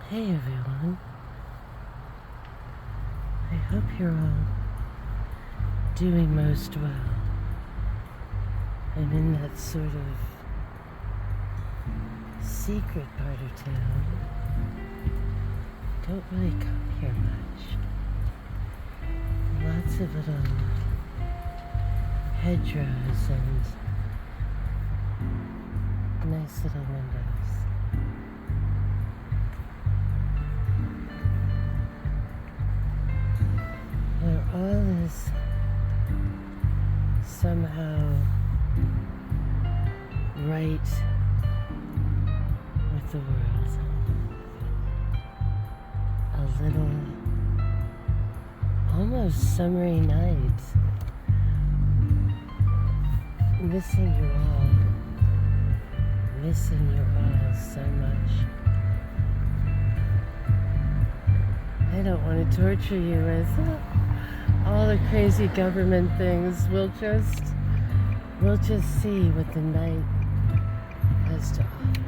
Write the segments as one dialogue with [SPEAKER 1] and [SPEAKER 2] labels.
[SPEAKER 1] Hey everyone, I hope you're all doing most well. I'm in that sort of secret part of town. Don't really come here much. Lots of little hedgerows and nice little windows. Where all is somehow right with the world. A little, almost summery night. Missing you all. Missing you all so much. I don't want to torture you with all the crazy government things. We'll just see what the night has to offer.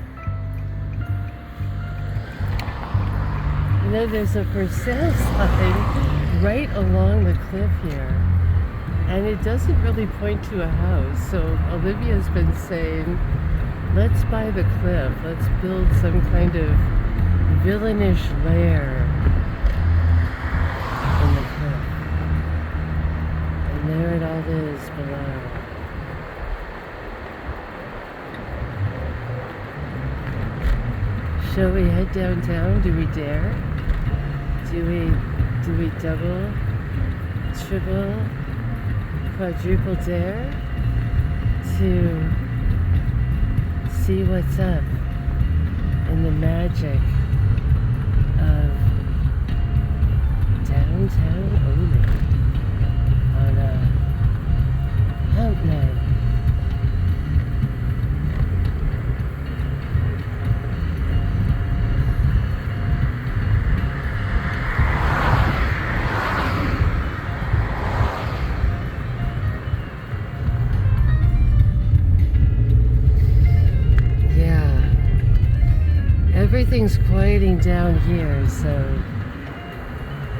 [SPEAKER 1] You know, there's a for sale sign right along the cliff here, and it doesn't really point to a house. So Olympia's been saying, let's buy the cliff. Let's build some kind of villainish lair in the cliff. And there it all is below. Shall we head downtown? Do we dare? Do we double, triple, quadruple dare to see what's up in the magic of downtown Olympia on a hump night? Everything's quieting down here, so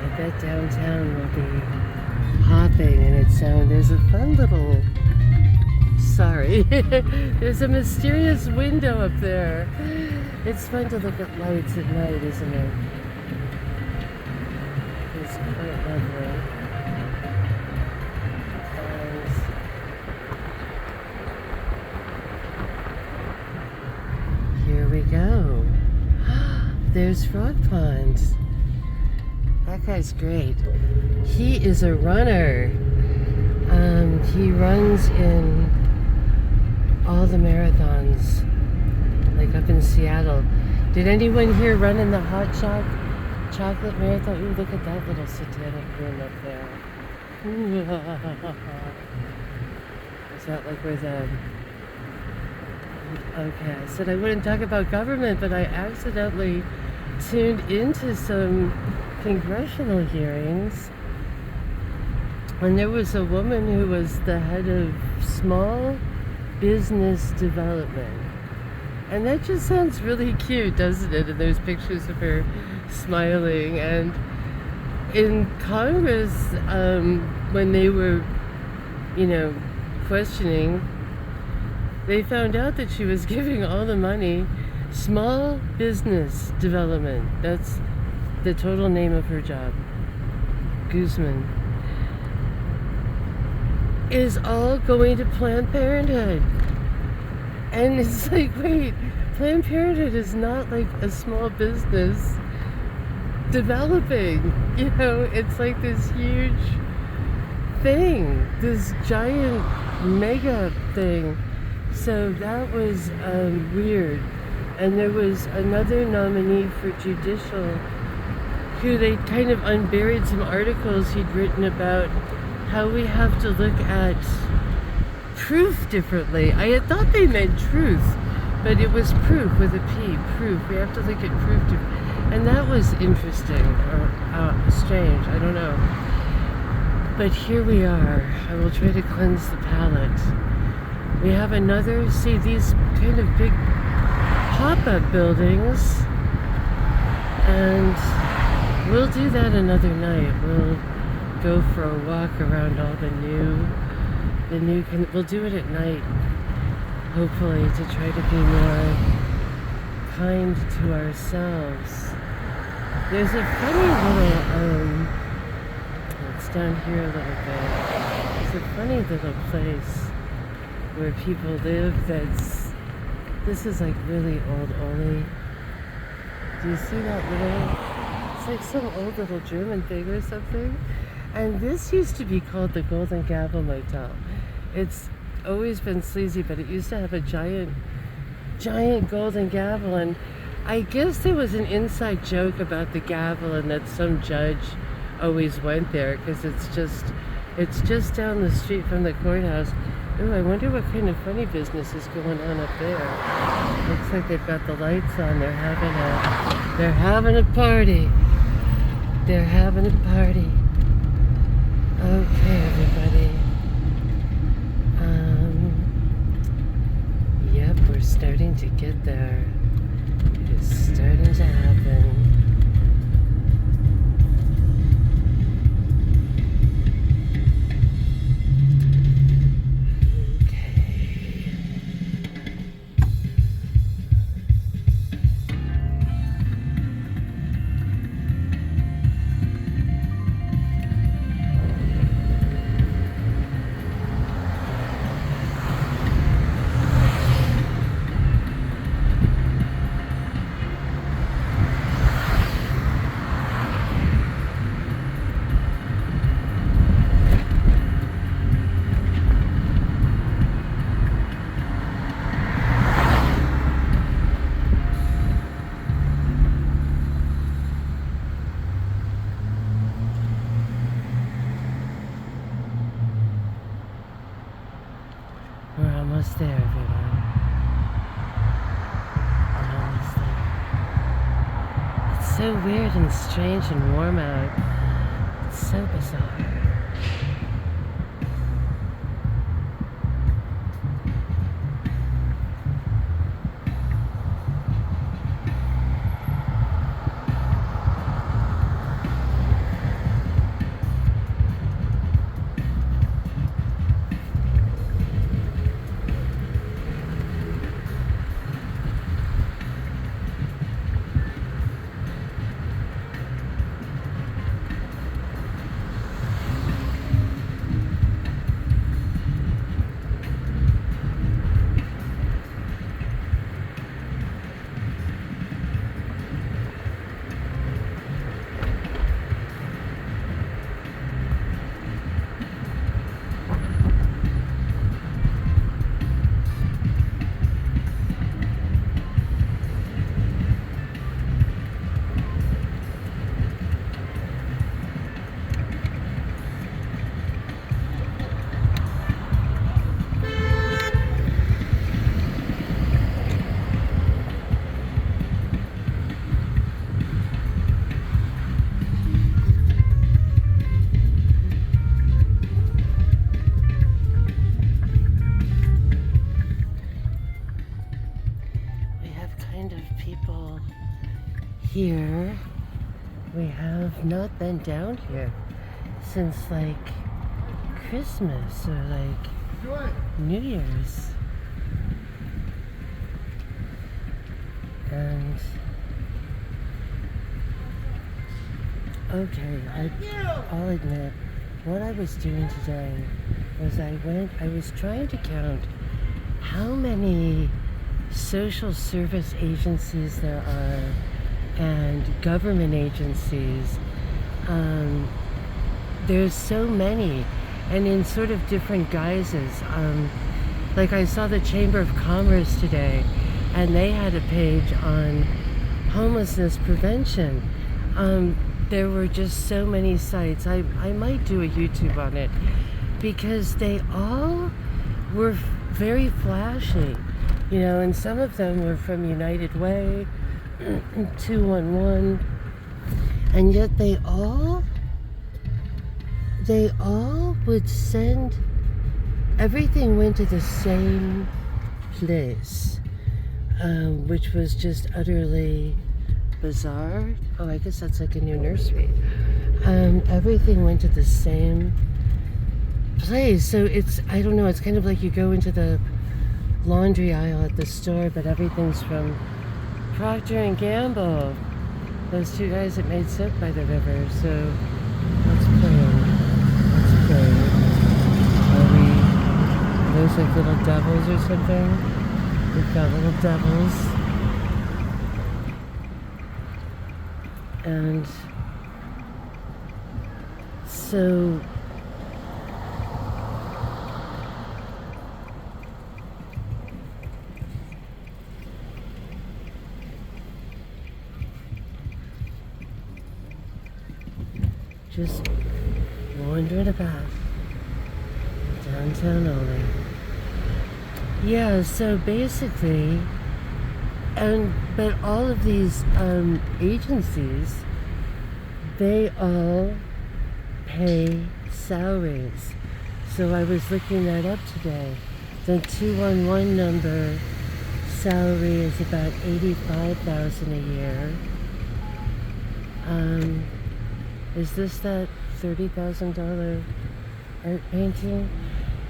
[SPEAKER 1] I bet downtown will be hopping and it sounds. There's a fun little, sorry, there's a mysterious window up there. It's fun to look at lights at night, isn't it? It's quite lovely. And here we go. There's Frog Pond. That guy's great. He is a runner. He runs in all the marathons, like up in Seattle. Did anyone here run in the Hot Chocolate Marathon? Ooh, look at that little satanic room up there. Is that like where the... Okay, I said I wouldn't talk about government, but I accidentally tuned into some congressional hearings, and there was a woman who was the head of small business development, and that just sounds really cute, doesn't it? And there's pictures of her smiling. And in Congress, when they were, questioning, they found out that she was giving all the money, small business development. That's the total name of her job. Guzman. Is all going to Planned Parenthood. And it's like, wait, Planned Parenthood is not like a small business developing. It's like this huge thing, this giant mega thing. So that was weird. And there was another nominee for judicial who they kind of unburied some articles he'd written about how we have to look at proof differently. I had thought they meant truth, but it was proof with a P, proof. We have to look at proof. And that was interesting, or strange, I don't know. But here we are. I will try to cleanse the palate. We have another, see these kind of big pop-up buildings, And we'll do that another night. We'll go for a walk around all the new, we'll do it at night, hopefully, to try to be more kind to ourselves. There's a funny little, it's down here a little bit. It's a funny little place where people live this is like really old Oli. Do you see that little, it's like some old little German thing or something? And this used to be called the Golden Gavel Motel. It's always been sleazy, but it used to have a giant golden gavel, and I guess there was an inside joke about the gavel and that some judge always went there because it's just down the street from the courthouse. Ooh, I wonder what kind of funny business is going on up there. Looks like they've got the lights on. They're having a party. They're having a party. Okay, everybody. Yep, we're starting to get there. It's starting to happen. We're almost there, everyone. We're almost there. It's so weird and strange and warm out. It's so bizarre. Here, we have not been down here since like Christmas or like New Year's. And okay, I'll admit, what I was doing today was I was trying to count how many social service agencies there are and government agencies. There's so many, and in sort of different guises. Like I saw the Chamber of Commerce today, and they had a page on homelessness prevention. There were just so many sites. I might do a YouTube on it because they all were very flashy, you know, and some of them were from United Way, 211, and yet they all would send, everything went to the same place, which was just utterly bazaar. Oh, I guess that's like a new nursery. Everything went to the same place. So it's, I don't know, it's kind of like you go into the laundry aisle at the store, but everything's from Procter and Gamble. Those two guys that made soap by the river. So let's pray. Let's pray. Are those like little devils or something? We've got little devils. And so just wandering about downtown Ollie. Yeah, so basically, but all of these agencies, they all pay salaries. So I was looking that up today. The 211 number salary is about $85,000 a year. Is this that $30,000 art painting?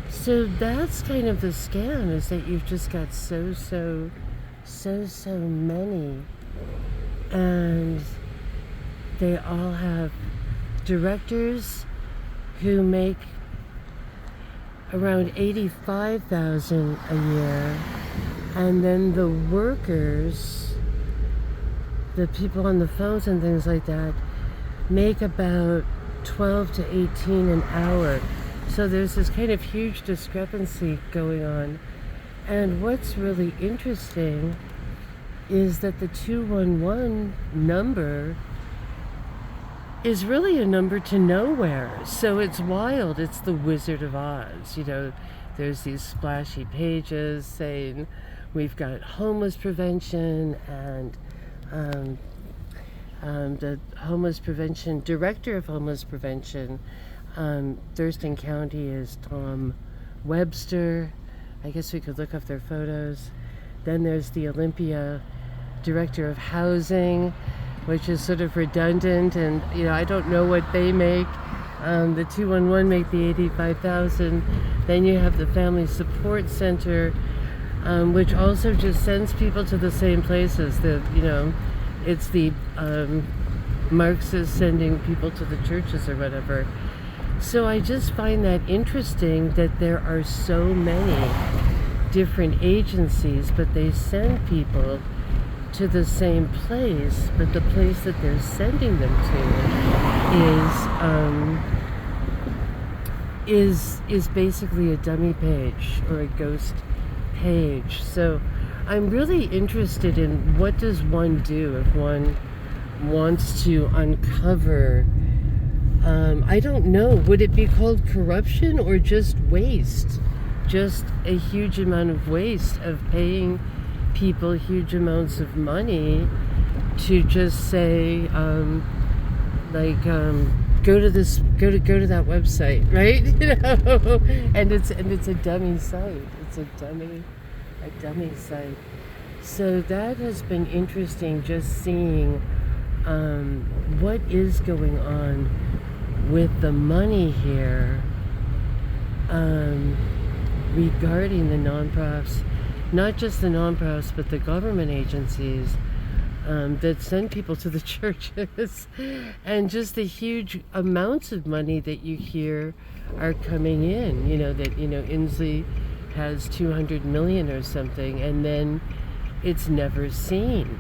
[SPEAKER 1] So that's kind of the scam, is that you've just got so many, and they all have directors who make around $85,000 a year, and then the workers, the people on the phones and things like that, make about 12 to 18 an hour. So there's this kind of huge discrepancy going on. And what's really interesting is that the 211 number is really a number to nowhere. So it's wild. It's the Wizard of Oz. You know, there's these splashy pages saying we've got homeless prevention, and the homeless prevention director of homeless prevention, Thurston County, is Tom Webster. I guess we could look up their photos. Then there's the Olympia director of housing, which is sort of redundant, and you know, I don't know what they make. The 211 make the 85,000. Then you have the Family Support Center, which also just sends people to the same places. It's the Marxists sending people to the churches or whatever. So I just find that interesting that there are so many different agencies, but they send people to the same place, but the place that they're sending them to is basically a dummy page or a ghost page. So I'm really interested in, what does one do if one wants to uncover, I don't know, would it be called corruption or just waste? Just a huge amount of waste of paying people huge amounts of money to just say, go to that website, right? You know, and it's a dummy site. It's a dummy site. So that has been interesting, just seeing what is going on with the money here regarding the nonprofits, not just the nonprofits, but the government agencies that send people to the churches, and just the huge amounts of money that you hear are coming in. You know, that, Inslee has 200 million or something, and then it's never seen.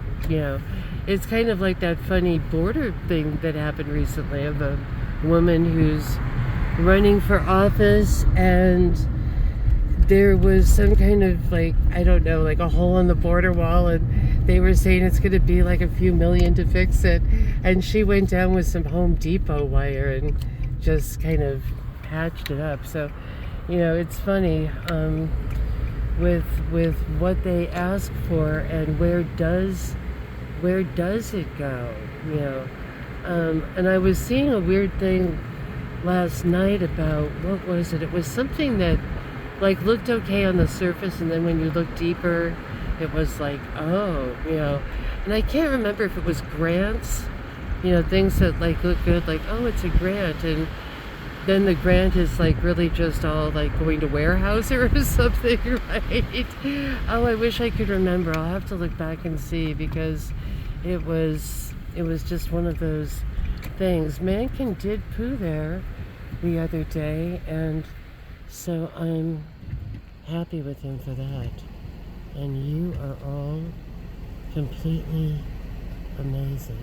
[SPEAKER 1] It's kind of like that funny border thing that happened recently of a woman who's running for office, and there was some kind of, I don't know, like a hole in the border wall, and they were saying it's going to be like a few million to fix it, and she went down with some Home Depot wire and just kind of patched it up. So it's funny with what they ask for, and where does it go? And I was seeing a weird thing last night about, what was it? It was something that looked okay on the surface, and then when you look deeper, it was like, And I can't remember if it was grants, you know, things that like look good, like, oh, it's a grant, and then the grant is like really just all like going to Weyerhaeuser or something, right? Oh, I wish I could remember. I'll have to look back and see, because it was just one of those things. Mankin did poo there the other day, and so I'm happy with him for that. And you are all completely amazing.